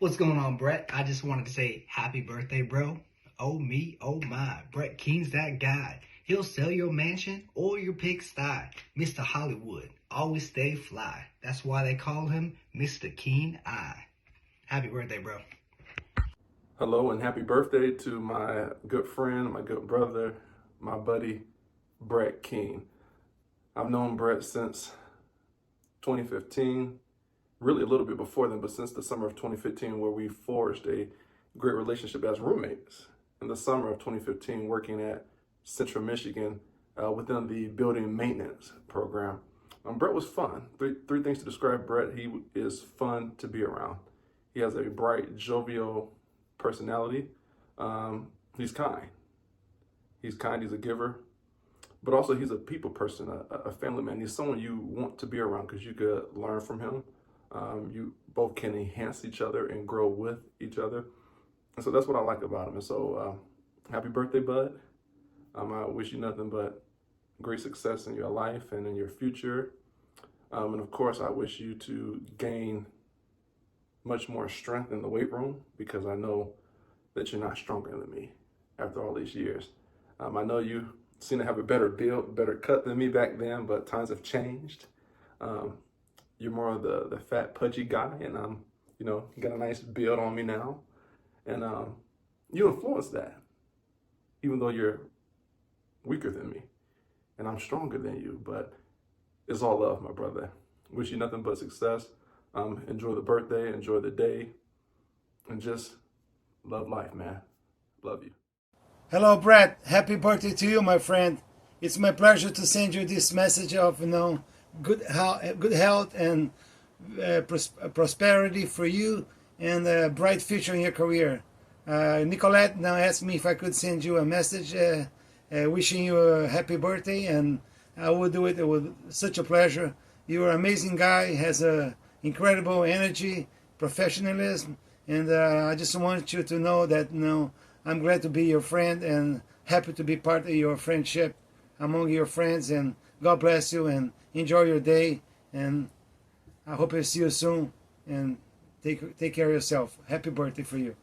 What's going on, Brett? I just wanted to say happy birthday, bro. Oh me, oh my. Brett Keen's that guy. He'll sell your mansion or your pigsty. Mr. Hollywood, always stay fly. That's why they call him Mr. Keen Eye. Happy birthday, bro. Hello and happy birthday to my good friend, my good brother, my buddy, Brett Keen. I've known Brett since 2015, really a little bit before then, but since the summer of 2015, where we forged a great relationship as roommates. In the summer of 2015, working at Central Michigan within the building maintenance program. Brett was fun. Three things to describe Brett. He is fun to be around. He has a bright, jovial personality. He's kind. He's a giver, but also he's a people person, a family man. He's someone you want to be around because you could learn from him. You both can enhance each other and grow with each other. And so that's what I like about him. And so happy birthday, bud. I wish you nothing but great success in your life and in your future. And of course, I wish you to gain much more strength in the weight room, because I know that you're not stronger than me after all these years. I know you seem to have a better build, better cut than me back then, but times have changed. You're more of the fat, pudgy guy, and you got a nice build on me now. And you influence that, even though you're weaker than me and I'm stronger than you, but it's all love, my brother. Wish you nothing but success. Enjoy the birthday, enjoy the day, and just love life, man. Love you. Hello, Brett. Happy birthday to you, my friend. It's my pleasure to send you this message of good health and prosperity for you, and a bright future in your career. Nicolette now asked me if I could send you a message wishing you a happy birthday, and I will do it with such a pleasure. You're an amazing guy, has a incredible energy, professionalism, and I just want you to know that I'm glad to be your friend and happy to be part of your friendship among your friends, and God bless you and enjoy your day, and I hope I see you soon, and take care of yourself. Happy birthday for you.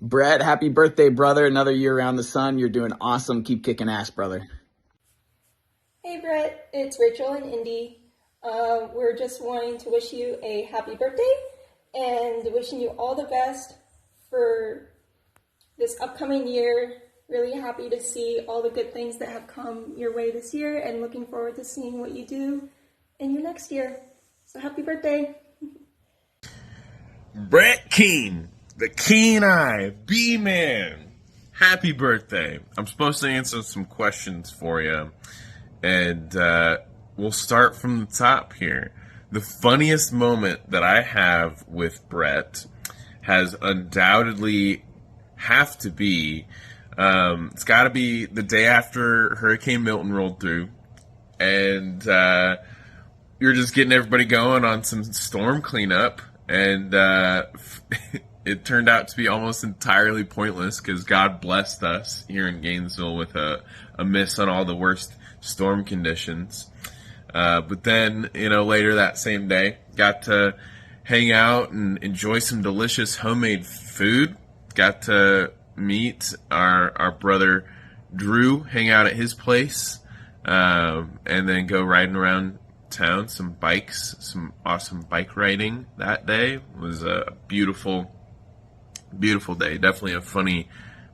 Brett, happy birthday, brother. Another year around the sun. You're doing awesome. Keep kicking ass, brother. Hey, Brett. It's Raichel and Indy. We're just wanting to wish you a happy birthday and wishing you all the best for this upcoming year. Really happy to see all the good things that have come your way this year, and looking forward to seeing what you do in your next year. So happy birthday. Brett Keen, the Keen Eye, B-Man. Happy birthday. I'm supposed to answer some questions for you, and we'll start from the top here. The funniest moment that I have with Brett has undoubtedly have to be, it's got to be the day after Hurricane Milton rolled through, and you're just getting everybody going on some storm cleanup, and it turned out to be almost entirely pointless because God blessed us here in Gainesville with a miss on all the worst storm conditions. But then, later that same day, got to hang out and enjoy some delicious homemade food. Got to meet our brother Drew, hang out at his place, and then go riding around town, some awesome bike riding that day. It was a beautiful day. Definitely a funny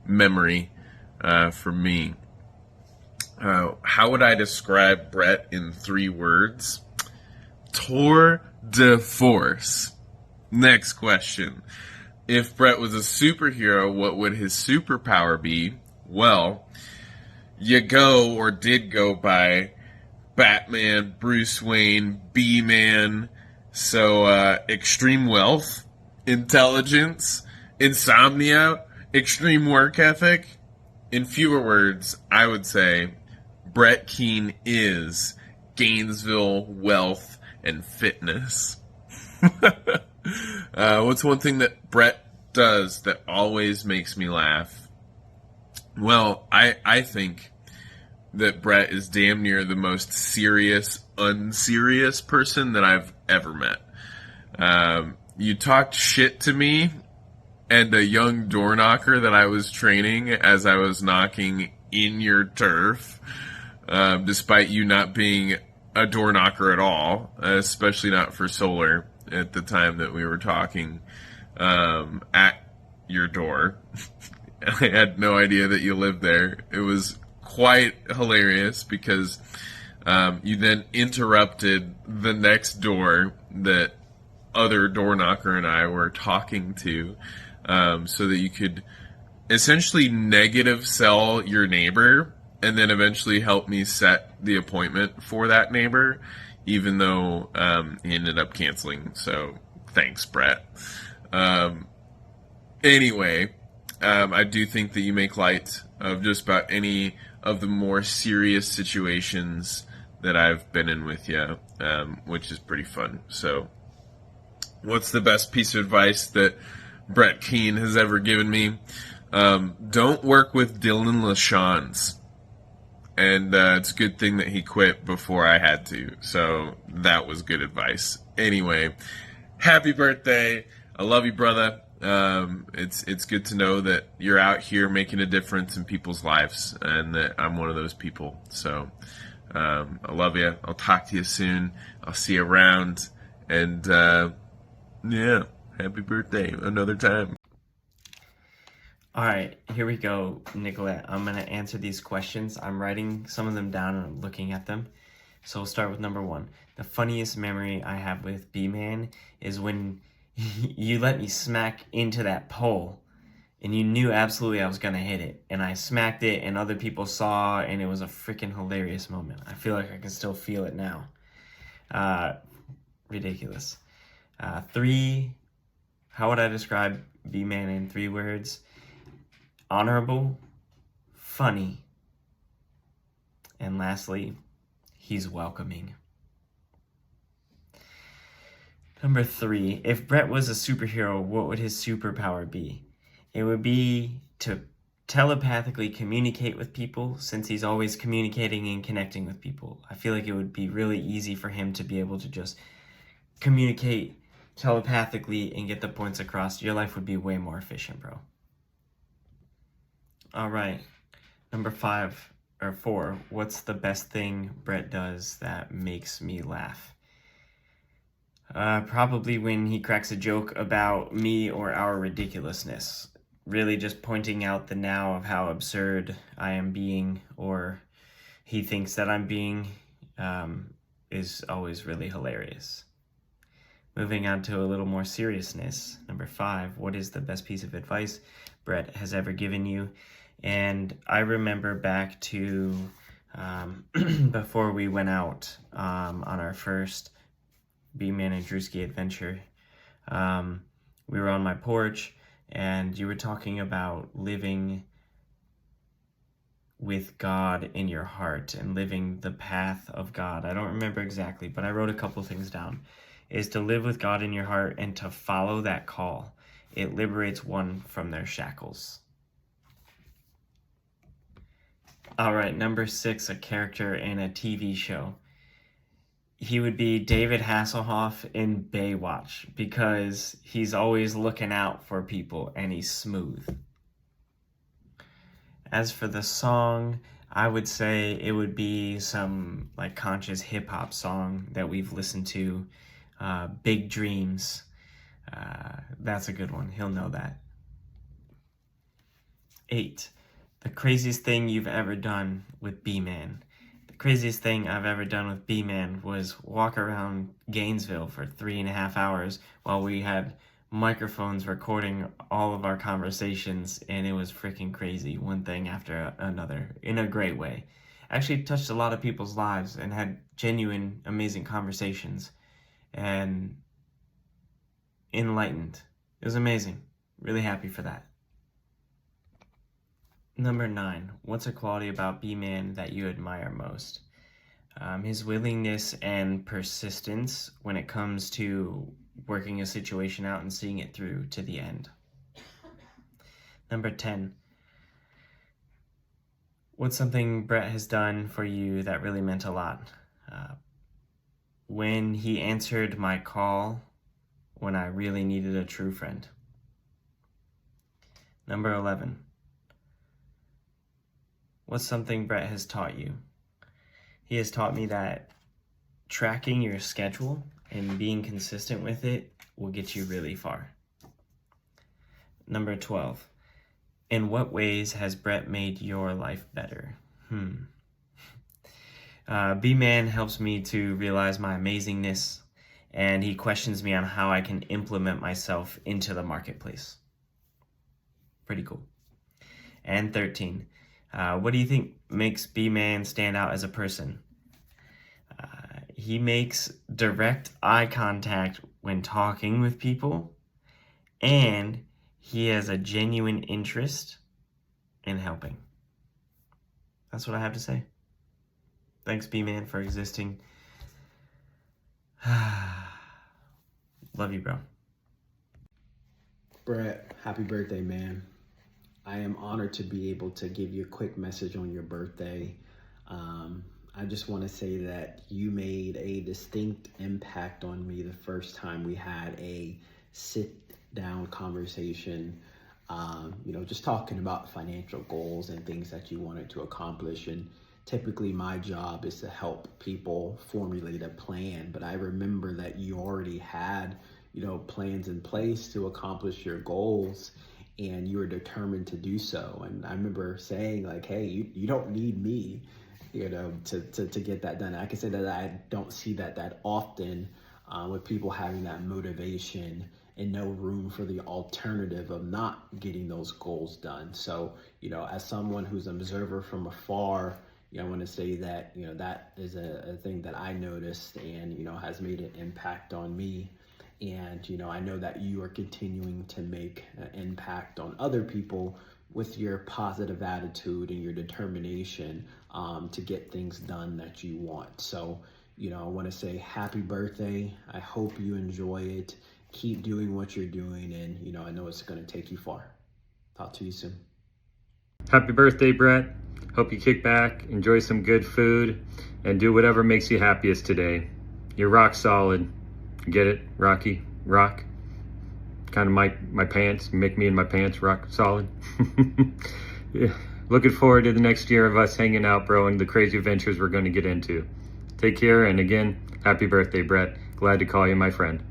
memory for me. How would I describe Brett in 3 words? Tour de force. Next question. If Brett was a superhero, what would his superpower be? Well, you did go by Batman, Bruce Wayne, B-Man. So, extreme wealth, intelligence, insomnia, extreme work ethic. In fewer words, I would say Brett Keen is Gainesville wealth and fitness. What's one thing that Brett does that always makes me laugh? Well, I think that Brett is damn near the most serious, unserious person that I've ever met. you talked shit to me and a young door knocker that I was training as I was knocking in your turf, despite you not being a door knocker at all, especially not for solar at the time that we were talking at your door. I had no idea that you lived there. It was quite hilarious because you then interrupted the next door that other door knocker and I were talking to, so that you could essentially negative sell your neighbor and then eventually help me set the appointment for that neighbor, even though he ended up canceling. So thanks, Brett. Anyway, I do think that you make light of just about any of the more serious situations that I've been in with you, which is pretty fun. So what's the best piece of advice that Brett Keane has ever given me? Don't work with Dylan LaShawn's. And it's a good thing that he quit before I had to. So that was good advice. Anyway, happy birthday. I love you, brother. It's good to know that you're out here making a difference in people's lives, and that I'm one of those people. So I love you. I'll talk to you soon. I'll see you around. And yeah, happy birthday another time. All right, here we go, Nicolette. I'm going to answer these questions. I'm writing some of them down and I'm looking at them. So we'll start with number 1. The funniest memory I have with B-Man is when you let me smack into that pole and you knew absolutely I was going to hit it. And I smacked it and other people saw, and it was a freaking hilarious moment. I feel like I can still feel it now. Ridiculous. 3, how would I describe B-Man in 3 words? Honorable, funny, and lastly, he's welcoming. Number 3, if Brett was a superhero, what would his superpower be? It would be to telepathically communicate with people, since he's always communicating and connecting with people. I feel like it would be really easy for him to be able to just communicate telepathically and get the points across. Your life would be way more efficient, bro. All right, number 4, what's the best thing Brett does that makes me laugh? Probably when he cracks a joke about me or our ridiculousness. Really just pointing out the now of how absurd I am being, or he thinks that I'm being, is always really hilarious. Moving on to a little more seriousness. Number 5, what is the best piece of advice Brett has ever given you? And I remember back to before we went out on our first B-Man and Drewski adventure. We were on my porch, and you were talking about living with God in your heart and living the path of God. I don't remember exactly, but I wrote a couple things down. Is to live with God in your heart and to follow that call. It liberates one from their shackles. All right, number 6, a character in a TV show. He would be David Hasselhoff in Baywatch because he's always looking out for people and he's smooth. As for the song, I would say it would be some like conscious hip hop song that we've listened to. Big Dreams. That's a good one. He'll know that. 8. The craziest thing you've ever done with B-Man. The craziest thing I've ever done with B-Man was walk around Gainesville for 3.5 hours while we had microphones recording all of our conversations, and it was freaking crazy, one thing after another, in a great way. Actually touched a lot of people's lives and had genuine, amazing conversations, and enlightened. It was amazing. Really happy for that. Number 9, what's a quality about B-Man that you admire most? His willingness and persistence when it comes to working a situation out and seeing it through to the end. Number 10, what's something Brett has done for you that really meant a lot? When he answered my call when I really needed a true friend. Number 11. What's something Brett has taught you? He has taught me that tracking your schedule and being consistent with it will get you really far. Number 12. In what ways has Brett made your life better? B-Man helps me to realize my amazingness, and he questions me on how I can implement myself into the marketplace. Pretty cool. And 13. What do you think makes B-Man stand out as a person? He makes direct eye contact when talking with people, and he has a genuine interest in helping. That's what I have to say. Thanks, B-Man, for existing. Love you, bro. Brett, happy birthday, man. I am honored to be able to give you a quick message on your birthday. I just want to say that you made a distinct impact on me the first time we had a sit-down conversation, just talking about financial goals and things that you wanted to accomplish. And typically my job is to help people formulate a plan, but I remember that you already had, plans in place to accomplish your goals, and you were determined to do so. And I remember saying like, hey, you don't need me, to get that done. I can say that I don't see that often with people having that motivation and no room for the alternative of not getting those goals done. So, as someone who's an observer from afar, I want to say that, that is a thing that I noticed and, has made an impact on me. And, I know that you are continuing to make an impact on other people with your positive attitude and your determination to get things done that you want. So, I want to say happy birthday. I hope you enjoy it. Keep doing what you're doing, and, I know it's going to take you far. Talk to you soon. Happy birthday, Brett. Hope you kick back, enjoy some good food, and do whatever makes you happiest today. You're rock solid. Get it? Rocky? Rock? Kind of my pants. Make me and my pants rock solid. Yeah. Looking forward to the next year of us hanging out, bro, and the crazy adventures we're going to get into. Take care, and again, happy birthday, Brett. Glad to call you my friend.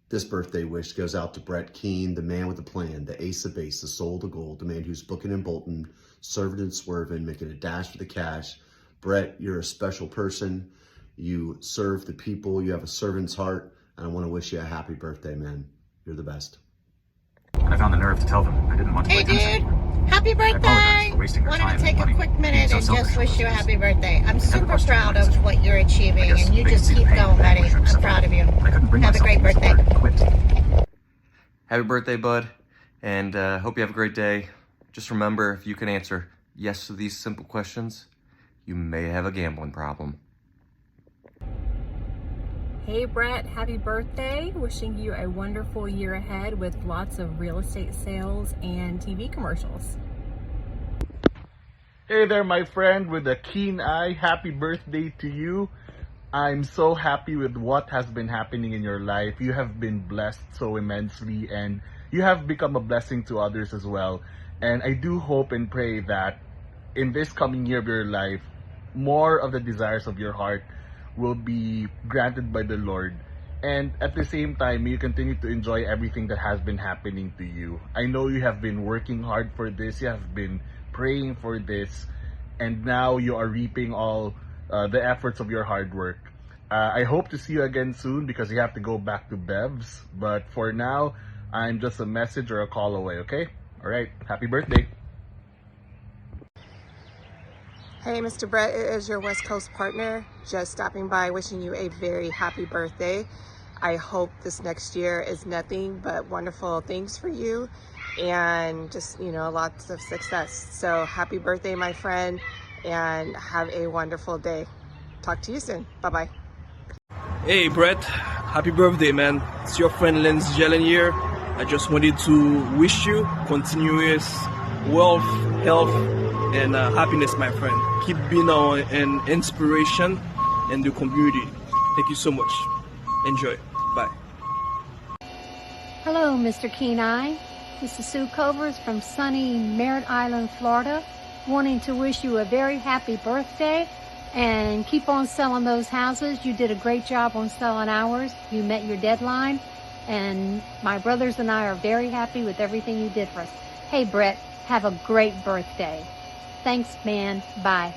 This birthday wish goes out to Brett Keane, the man with the plan, the ace of base, the soul of the gold, the man who's booking and bolting, serving and swerving, making a dash for the cash. Brett, you're a special person. You serve the people. You have a servant's heart. And I want to wish you a happy birthday, man. You're the best. I found the nerve to tell them I didn't want to. Hey, dude. Happy birthday. Wanted to take a quick minute and just wish you a happy birthday. I'm super proud of what you're achieving, and you just keep going, buddy. I'm proud of you. Have a great birthday. Happy birthday, bud, and hope you have a great day. Just remember, if you can answer yes to these simple questions, you may have a gambling problem. Hey Brett, happy birthday. Wishing you a wonderful year ahead with lots of real estate sales and TV commercials. Hey there, my friend with a keen eye. Happy birthday to you. I'm so happy with what has been happening in your life. You have been blessed so immensely, and you have become a blessing to others as well. And I do hope and pray that in this coming year of your life, more of the desires of your heart will be granted by the Lord. And at the same time, you continue to enjoy everything that has been happening to you. I know you have been working hard for this. You have been praying for this. And now you are reaping all the efforts of your hard work. I hope to see you again soon because you have to go back to Bev's. But for now, I'm just a message or a call away, okay? All right. Happy birthday. Hey, Mr. Brett, it is your West Coast partner. Just stopping by, wishing you a very happy birthday. I hope this next year is nothing but wonderful things for you and just, lots of success. So happy birthday, my friend, and have a wonderful day. Talk to you soon. Bye-bye. Hey, Brett. Happy birthday, man. It's your friend Lenz Gelin here. I just wanted to wish you continuous wealth, health, and happiness, my friend. Keep being an inspiration in the community. Thank you so much. Enjoy. Bye. Hello, Mr. Keen-Eye. This is Sue Kovras from sunny Merritt Island, Florida, wanting to wish you a very happy birthday and keep on selling those houses. You did a great job on selling ours. You met your deadline, and my brothers and I are very happy with everything you did for us. Hey, Brett, have a great birthday. Thanks, man. Bye.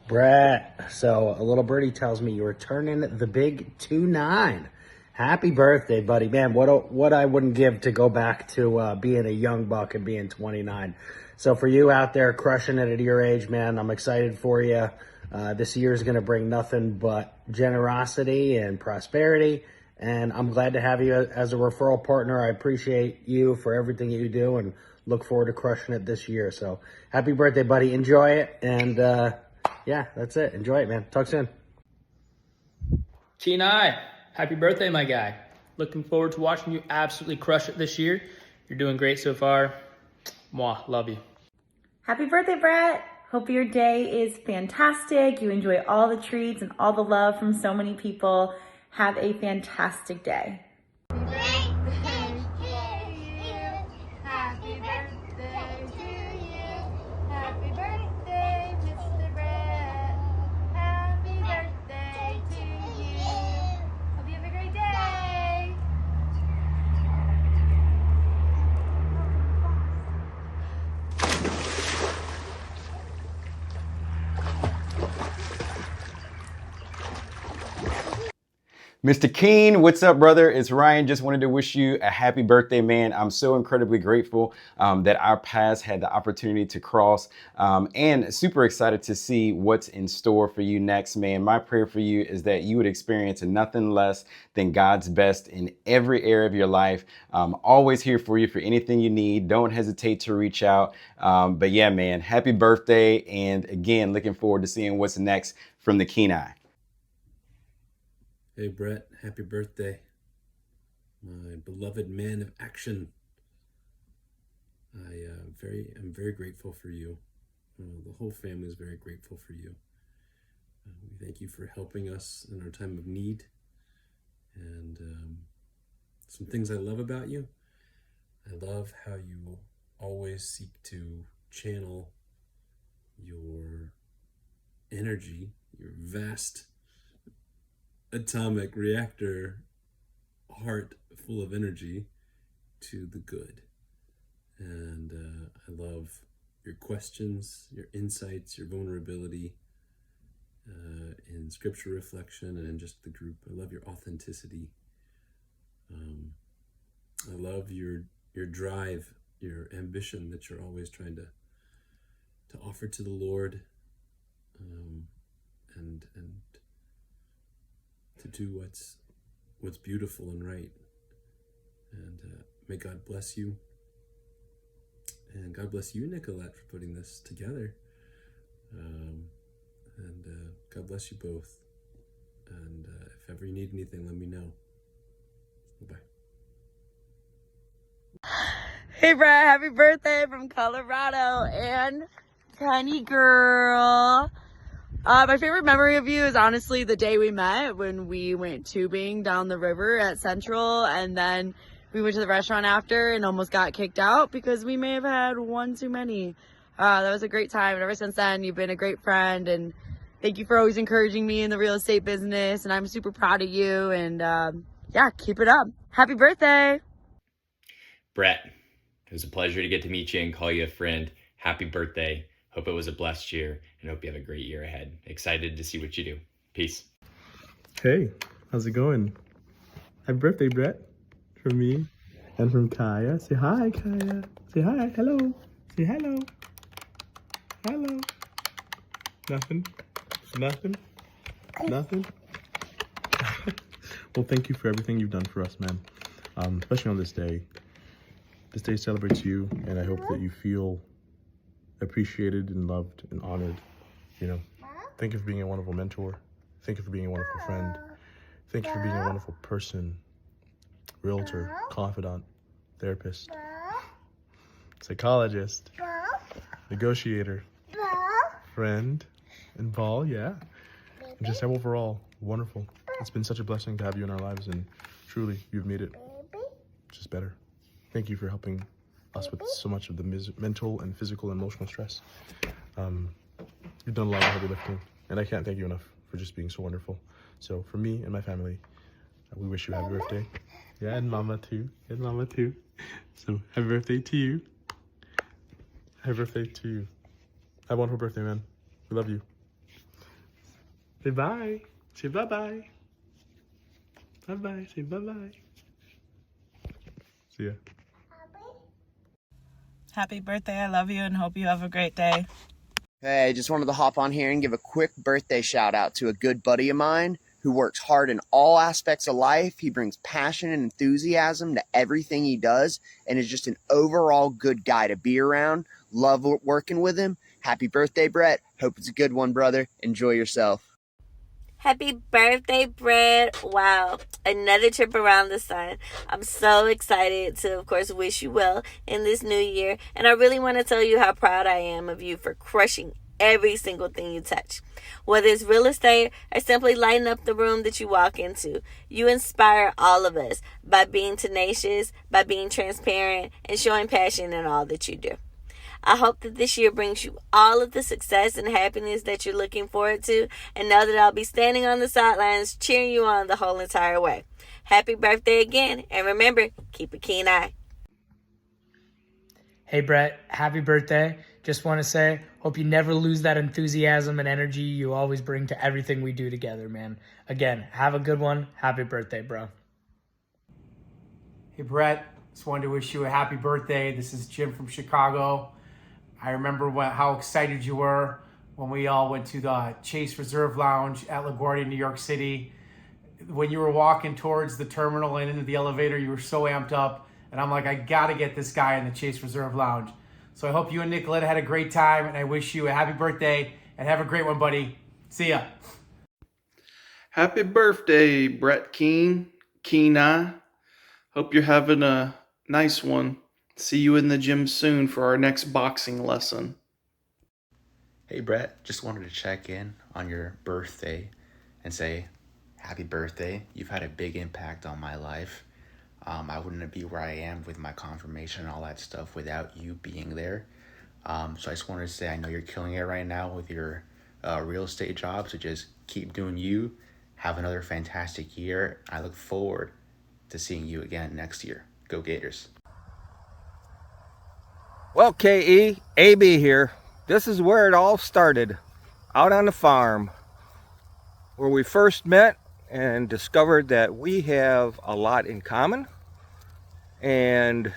Brett, so a little birdie tells me you were turning the big 2-9. Happy birthday, buddy. Man, what I wouldn't give to go back to being a young buck and being 29. So for you out there crushing it at your age, man, I'm excited for you. This year is going to bring nothing but generosity and prosperity, and I'm glad to have you as a referral partner. I appreciate you for everything you do and look forward to crushing it this year. So happy birthday, buddy. Enjoy it, and yeah, that's it. Enjoy it, man. Talk soon. Keen-Eye, happy birthday, my guy. Looking forward to watching you absolutely crush it this year. You're doing great so far. Mwah, love you. Happy birthday, Brett. Hope your day is fantastic. You enjoy all the treats and all the love from so many people. Have a fantastic day. Mr. Keen, what's up, brother? It's Ryan. Just wanted to wish you a happy birthday, man. I'm so incredibly grateful that our paths had the opportunity to cross, and super excited to see what's in store for you next, man. My prayer for you is that you would experience nothing less than God's best in every area of your life. Always here for you for anything you need. Don't hesitate to reach out. But yeah, man, happy birthday. And again, looking forward to seeing what's next from the Keen-Eye. Hey Brett, happy birthday. My beloved man of action. I'm very grateful for you. The whole family is very grateful for you. We thank you for helping us in our time of need. And some things I love about you. I love how you always seek to channel your energy, your vast atomic reactor heart full of energy to the good. And I love your questions, your insights, your vulnerability in scripture reflection and in just the group. I love your authenticity. I love your drive, your ambition that you're always trying to offer to the Lord, and to do what's beautiful and right. And may God bless you. And God bless you, Nicolette, for putting this together. And God bless you both. And if ever you need anything, let me know. Bye. Hey, Brett, happy birthday from Colorado and Tiny Girl. My favorite memory of you is honestly the day we met when we went tubing down the river at Central, and then we went to the restaurant after and almost got kicked out because we may have had one too many. That was a great time, and ever since then you've been a great friend, and thank you for always encouraging me in the real estate business, and I'm super proud of you, and yeah, keep it up. Happy birthday. Brett, it was a pleasure to get to meet you and call you a friend. Happy birthday. Hope it was a blessed year, and hope you have a great year ahead. Excited to see what you do. Peace. Hey, how's it going? Happy birthday, Brett. From me and from Kaya. Say hi, Kaya. Say hi. Hello. Say hello. Hello. Nothing. Nothing. Nothing. Well, thank you for everything you've done for us, man. Especially on this day. This day celebrates you, and I hope that you feel appreciated and loved and honored. You know, thank you for being a wonderful mentor. Thank you for being a wonderful friend. Thank you for being a wonderful person, realtor, confidant, therapist, psychologist, negotiator, friend, and ball, yeah. And just overall, wonderful. It's been such a blessing to have you in our lives, and truly, you've made it just better. Thank you for helping us with so much of the mental and physical and emotional stress. You've done a lot of heavy lifting, and I can't thank you enough for just being so wonderful. So for me and my family, we wish you a happy birthday. Yeah, and Mama too. And Mama too. So happy birthday to you. Happy birthday to you. Have a wonderful birthday, man. We love you. Say bye. Say bye-bye. Bye-bye. Say bye-bye. See ya. Happy birthday. I love you and hope you have a great day. Hey, just wanted to hop on here and give a quick birthday shout out to a good buddy of mine who works hard in all aspects of life. He brings passion and enthusiasm to everything he does and is just an overall good guy to be around. Love working with him. Happy birthday, Brett. Hope it's a good one, brother. Enjoy yourself. Happy birthday, Brett. Wow, another trip around the sun. I'm so excited to, of course, wish you well in this new year. And I really want to tell you how proud I am of you for crushing every single thing you touch. Whether it's real estate or simply lighting up the room that you walk into, you inspire all of us by being tenacious, by being transparent, and showing passion in all that you do. I hope that this year brings you all of the success and happiness that you're looking forward to, and know that I'll be standing on the sidelines cheering you on the whole entire way. Happy birthday again, and remember, keep a keen eye. Hey Brett, happy birthday. Just want to say, hope you never lose that enthusiasm and energy you always bring to everything we do together, man. Again, have a good one. Happy birthday, bro. Hey Brett, just wanted to wish you a happy birthday. This is Jim from Chicago. I remember how excited you were when we all went to the Chase Reserve Lounge at LaGuardia, New York City. When you were walking towards the terminal and into the elevator, you were so amped up. And I'm like, I gotta get this guy in the Chase Reserve Lounge. So I hope you and Nicoletta had a great time, and I wish you a happy birthday, and have a great one, buddy. See ya. Happy birthday, Brett Keen-I. Hope you're having a nice one. See you in the gym soon for our next boxing lesson. Hey Brett, just wanted to check in on your birthday and say happy birthday. You've had a big impact on my life. I wouldn't be where I am with my confirmation and all that stuff without you being there. So I just wanted to say I know you're killing it right now with your real estate job, so just keep doing you. Have another fantastic year. I look forward to seeing you again next year. Go Gators. Well, KE, AB here. This is where it all started, out on the farm, where we first met and discovered that we have a lot in common, and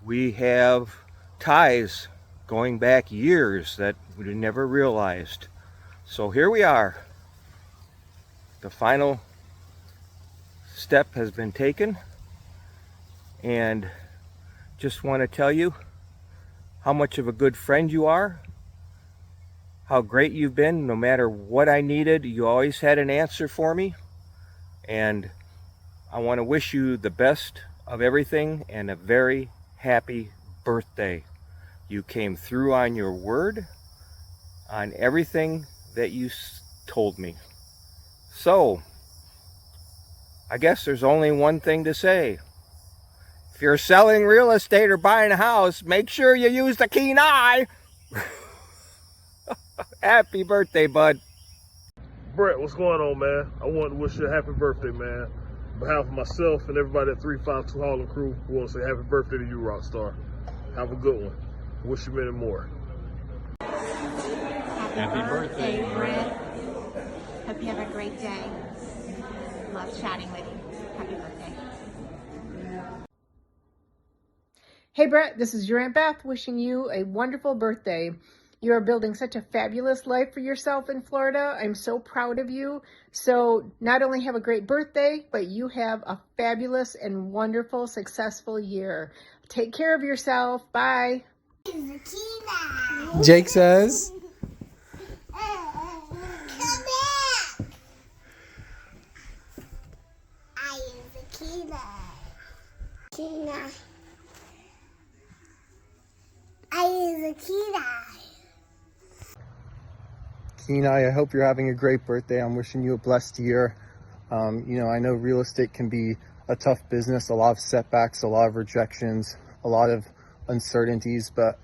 we have ties going back years that we never realized. So here we are. The final step has been taken, and just want to tell you how much of a good friend you are, how great you've been. No matter what I needed, you always had an answer for me. And I want to wish you the best of everything and a very happy birthday. You came through on your word, on everything that you told me. So, I guess there's only one thing to say. If you're selling real estate or buying a house, make sure you use the keen eye. Happy birthday, bud. Brett, what's going on, man? I want to wish you a happy birthday, man. On behalf of myself and everybody at 352 Harlem crew, we want to say happy birthday to you, Rockstar. Have a good one. Wish you many more. Happy birthday, Brett. Hope you have a great day. Love chatting with you. Happy birthday. Hey Brett, this is your Aunt Beth wishing you a wonderful birthday. You are building such a fabulous life for yourself in Florida. I'm so proud of you. So not only have a great birthday, but you have a fabulous and wonderful, successful year. Take care of yourself. Bye. Jake says, Keen-I, I hope you're having a great birthday. I'm wishing you a blessed year. I know real estate can be a tough business, a lot of setbacks, a lot of rejections, a lot of uncertainties, but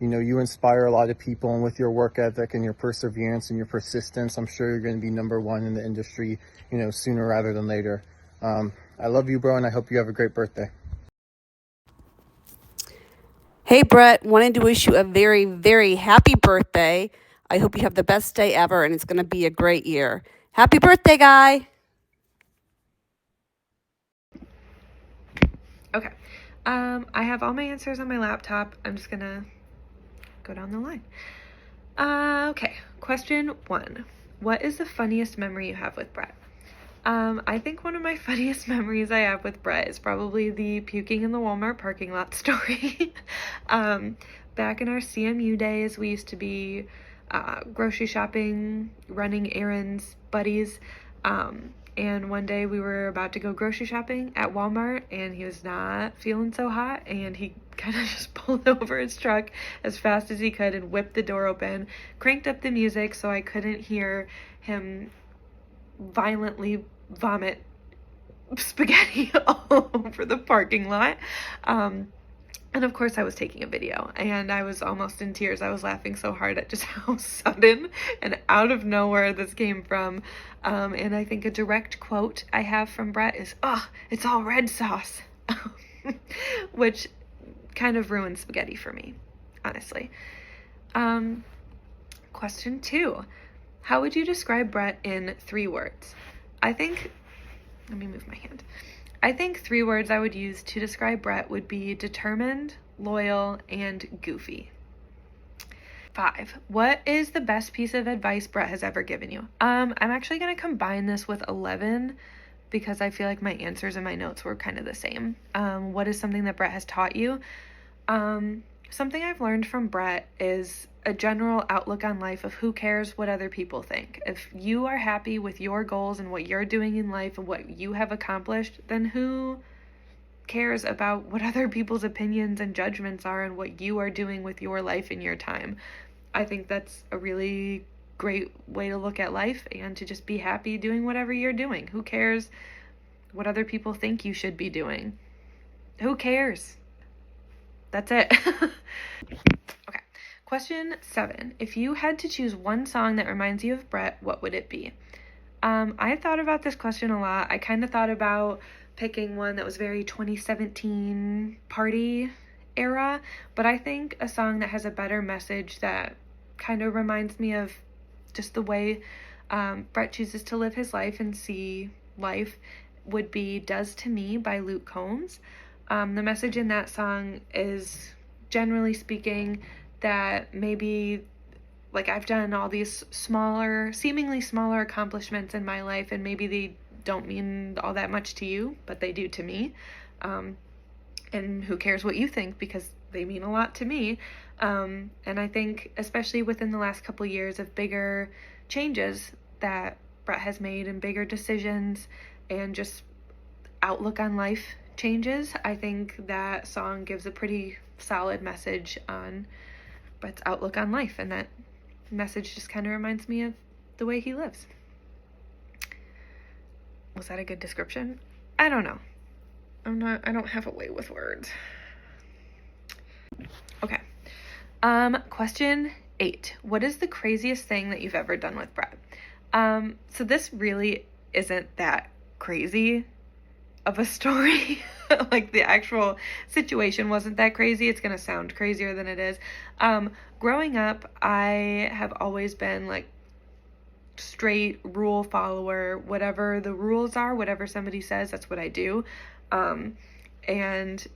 you inspire a lot of people, and with your work ethic and your perseverance and your persistence, I'm sure you're going to be number one in the industry, sooner rather than later. I love you, bro, and I hope you have a great birthday. Hey, Brett, wanted to wish you a very, very happy birthday. I hope you have the best day ever, and it's going to be a great year. Happy birthday, guy. Okay. I have all my answers on my laptop. I'm just going to go down the line. Okay. Question 1. What is the funniest memory you have with Brett? I think one of my funniest memories I have with Brett is probably the puking in the Walmart parking lot story. Back in our CMU days, we used to be grocery shopping, running errands, buddies. And one day we were about to go grocery shopping at Walmart, and he was not feeling so hot, and he kind of just pulled over his truck as fast as he could and whipped the door open, cranked up the music so I couldn't hear him violently vomit spaghetti all over the parking lot. And of course I was taking a video, and I was almost in tears. I was laughing so hard at just how sudden and out of nowhere this came from. And I think a direct quote I have from Brett is, "Oh, it's all red sauce," which kind of ruined spaghetti for me, honestly. Question 2. How would you describe Brett in 3 words? Let me move my hand. I think 3 words I would use to describe Brett would be determined, loyal, and goofy. 5. What is the best piece of advice Brett has ever given you? I'm actually going to combine this with 11 because I feel like my answers and my notes were kind of the same. What is something that Brett has taught you? Something I've learned from Brett is a general outlook on life of who cares what other people think. If you are happy with your goals and what you're doing in life and what you have accomplished, then who cares about what other people's opinions and judgments are and what you are doing with your life and your time? I think that's a really great way to look at life, and to just be happy doing whatever you're doing. Who cares what other people think you should be doing? Who cares? That's it. Okay. Question 7. If you had to choose one song that reminds you of Brett, what would it be? I thought about this question a lot. I kind of thought about picking one that was very 2017 party era, but I think a song that has a better message that kind of reminds me of just the way Brett chooses to live his life and see life would be Does to Me by Luke Combs. The message in that song is, generally speaking, that maybe like I've done all these seemingly smaller accomplishments in my life, and maybe they don't mean all that much to you, but they do to me. And who cares what you think, because they mean a lot to me. And I think especially within the last couple of years of bigger changes that Brett has made and bigger decisions and just outlook on life changes, I think that song gives a pretty solid message on Brett's outlook on life, and that message just kind of reminds me of the way he lives. Was that a good description? I don't know. I don't have a way with words. Okay. Question 8. What is the craziest thing that you've ever done with Brett? So this really isn't that crazy of a story. Like the actual situation wasn't that crazy. It's going to sound crazier than it is. Growing up, I have always been like straight rule follower. Whatever the rules are, whatever somebody says, that's what I do. And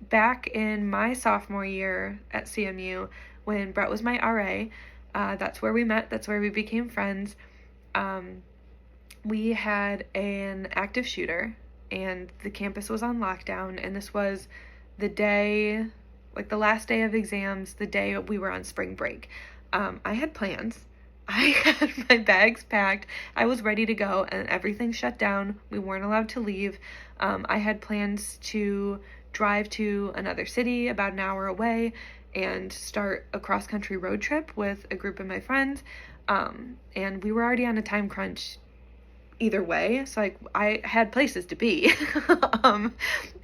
back in my sophomore year at CMU, when Brett was my RA, that's where we met. That's where we became friends. We had an active shooter, and the campus was on lockdown, and this was the day, like the last day of exams, the day we were on spring break. I had plans. I had my bags packed. I was ready to go, and everything shut down. We weren't allowed to leave. I had plans to drive to another city about an hour away and start a cross-country road trip with a group of my friends. And we were already on a time crunch either way. So like I had places to be.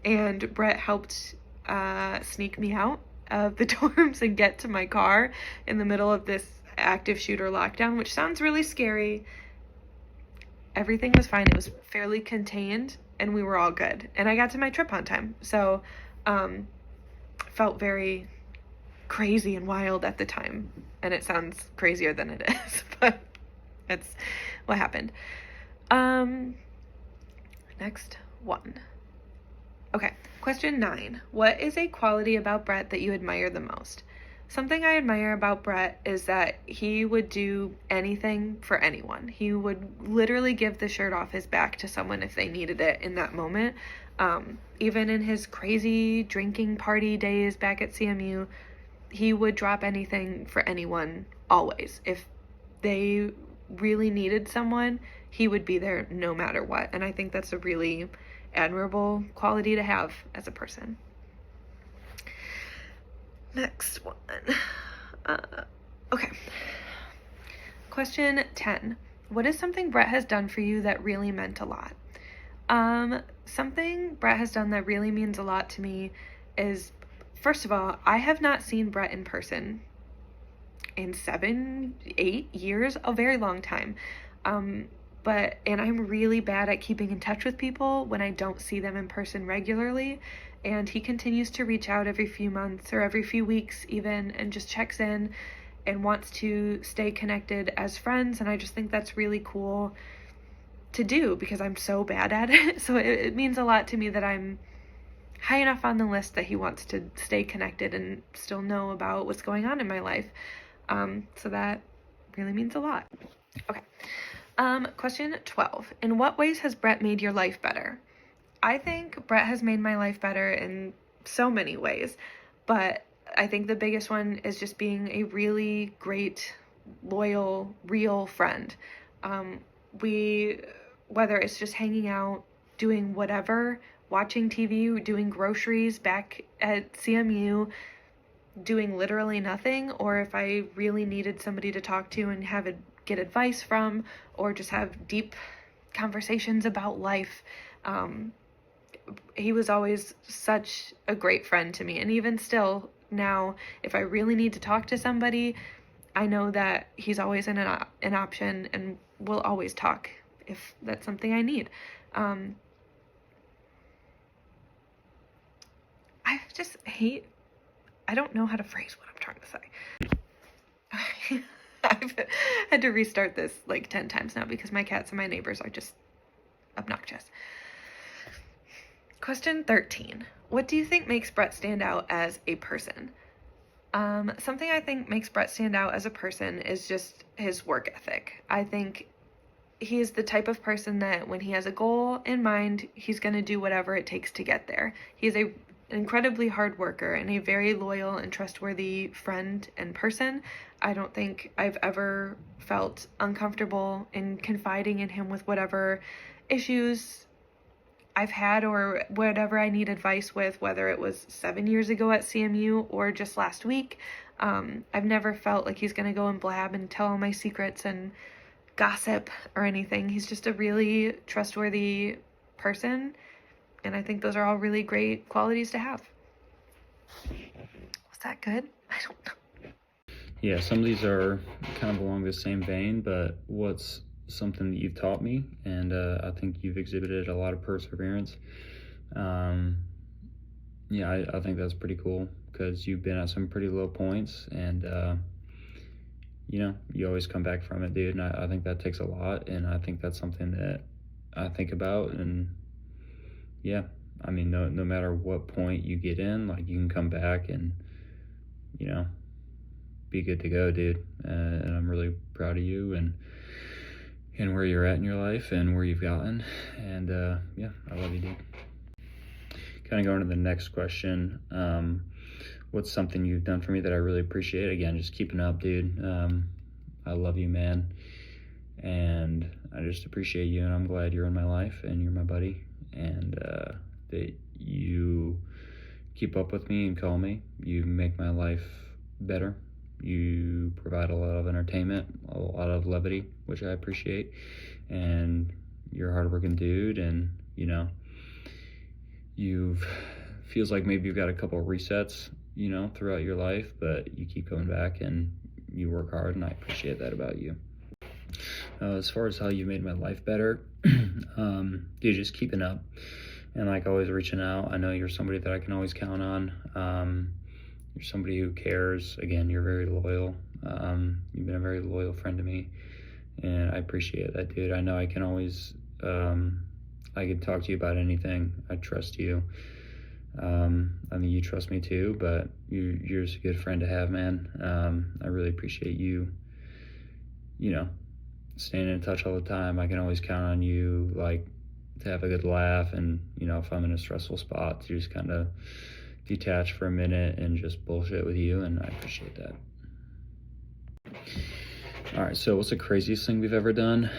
And Brett helped sneak me out of the dorms and get to my car in the middle of this active shooter lockdown, which sounds really scary. Everything was fine. It was fairly contained and we were all good. And I got to my trip on time. So felt very crazy and wild at the time. And it sounds crazier than it is, but it's what happened. Next one. Okay, question 9. What is a quality about Brett that you admire the most? Something I admire about Brett is that he would do anything for anyone. He would literally give the shirt off his back to someone if they needed it in that moment. Even in his crazy drinking party days back at CMU, he would drop anything for anyone, always. If they really needed someone, he would be there no matter what. And I think that's a really admirable quality to have as a person. Next one. Okay. Question 10. What is something Brett has done for you that really meant a lot? Something Brett has done that really means a lot to me is, first of all, I have not seen Brett in person in 7, 8 years, a very long time. And I'm really bad at keeping in touch with people when I don't see them in person regularly. And he continues to reach out every few months or every few weeks even, and just checks in and wants to stay connected as friends. And I just think that's really cool to do because I'm so bad at it. So it means a lot to me that I'm high enough on the list that he wants to stay connected and still know about what's going on in my life. So that really means a lot. Okay. Question 12. In what ways has Brett made your life better? I think Brett has made my life better in so many ways, but I think the biggest one is just being a really great, loyal, real friend. Whether it's just hanging out, doing whatever, watching TV, doing groceries back at CMU, doing literally nothing, or if I really needed somebody to talk to and get advice from, or just have deep conversations about life. He was always such a great friend to me. And even still now, if I really need to talk to somebody, I know that he's always an option and will always talk if that's something I need. I don't know how to phrase what I'm trying to say. I've had to restart this like 10 times now because my cats and my neighbors are just obnoxious. Question 13. What do you think makes Brett stand out as a person? Something I think makes Brett stand out as a person is just his work ethic. I think he is the type of person that when he has a goal in mind, he's going to do whatever it takes to get there. He's an incredibly hard worker and a very loyal and trustworthy friend and person. I don't think I've ever felt uncomfortable in confiding in him with whatever issues I've had or whatever I need advice with, whether it was 7 years ago at CMU or just last week. I've never felt like he's going to go and blab and tell all my secrets and gossip or anything. He's just a really trustworthy person, and I think those are all really great qualities to have. Was that good? I don't know. Yeah, some of these are kind of along the same vein, but what's something that you've taught me, and I think you've exhibited a lot of perseverance. Yeah, I think that's pretty cool because you've been at some pretty low points, and you always come back from it, dude. And I think that takes a lot, and I think that's something that I think about. And yeah, I mean, no matter what point you get in, like, you can come back and be good to go, dude. And I'm really proud of you and where you're at in your life and where you've gotten. And yeah, I love you, dude. Kind of going to the next question. What's something you've done for me that I really appreciate? Again, just keeping up, dude. I love you, man. And I just appreciate you, and I'm glad you're in my life and you're my buddy, and that you keep up with me and call me. You make my life better. You provide a lot of entertainment, a lot of levity, which I appreciate. And you're a hardworking dude, and you know, feels like maybe you've got a couple of resets, you know, throughout your life, but you keep coming back and you work hard, and I appreciate that about you. As far as how you made my life better, dude, just keeping up and like always reaching out. I know you're somebody that I can always count on. You're somebody who cares. Again, you're very loyal. You've been a very loyal friend to me, and I appreciate that, dude. I know I can always, I can talk to you about anything. I trust you. I mean, you trust me too, but you're just a good friend to have, man. I really appreciate you, you know, staying in touch all the time. I can always count on you, like, to have a good laugh, and, you know, if I'm in a stressful spot, to just kind of detach for a minute and just bullshit with you, and I appreciate that. All right, so what's the craziest thing we've ever done?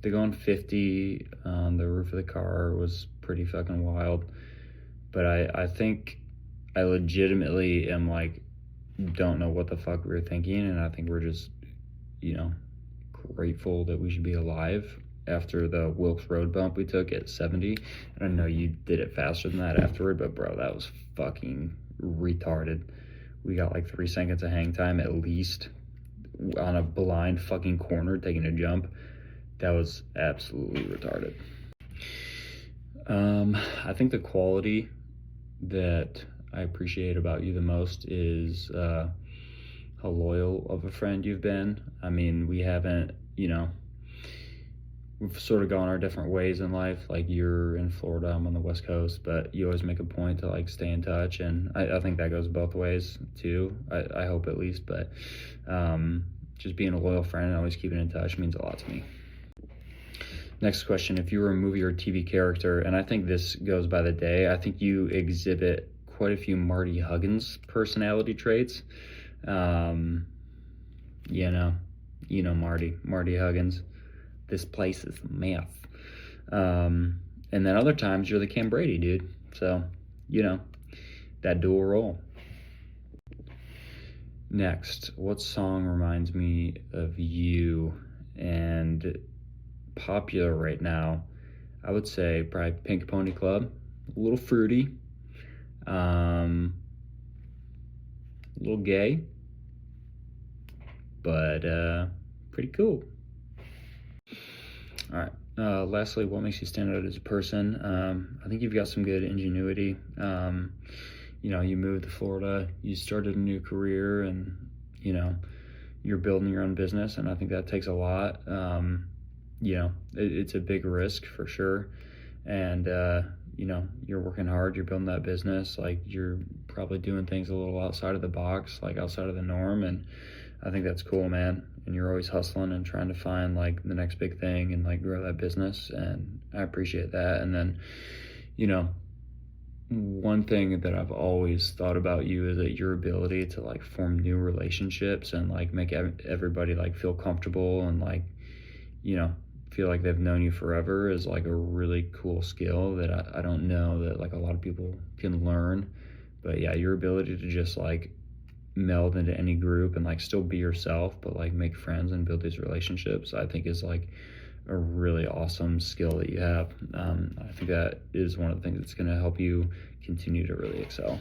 The going 50 on the roof of the car was pretty fucking wild. But I think I legitimately am like, don't know what the fuck we were thinking. And I think we're just, you know, grateful that we should be alive after the Wilkes Road bump we took at 70. And I know you did it faster than that afterward, but bro, that was fucking retarded. We got like 3 seconds of hang time at least on a blind fucking corner taking a jump. That was absolutely retarded. I think the quality that I appreciate about you the most is how loyal of a friend you've been. I mean, we haven't, you know, we've sort of gone our different ways in life. Like, you're in Florida, I'm on the West Coast, but you always make a point to like stay in touch, and I think that goes both ways too. I hope at least, but just being a loyal friend and always keeping in touch means a lot to me. Next question, if you were a movie or TV character, and I think this goes by the day, I think you exhibit quite a few Marty Huggins personality traits. You know Marty Huggins. This place is a mess. And then other times you're the Cam Brady dude. So, you know, that dual role. Next, what song reminds me of you? And popular right now, I would say probably Pink Pony Club. A little fruity, a little gay, but pretty cool. All right, lastly, what makes you stand out as a person? I think you've got some good ingenuity. You know, you moved to Florida, you started a new career, and you know, you're building your own business, and I think that takes a lot. You know, it's a big risk for sure. And, you know, you're working hard, you're building that business, like you're probably doing things a little outside of the box, like outside of the norm. And I think that's cool, man. And you're always hustling and trying to find like the next big thing and like grow that business. And I appreciate that. And then, you know, one thing that I've always thought about you is that your ability to like form new relationships and like make everybody like feel comfortable and like, you know, feel like they've known you forever is like a really cool skill that I don't know that like a lot of people can learn. But yeah, your ability to just like meld into any group and like still be yourself, but like make friends and build these relationships, I think is like a really awesome skill that you have. I think that is one of the things that's going to help you continue to really excel.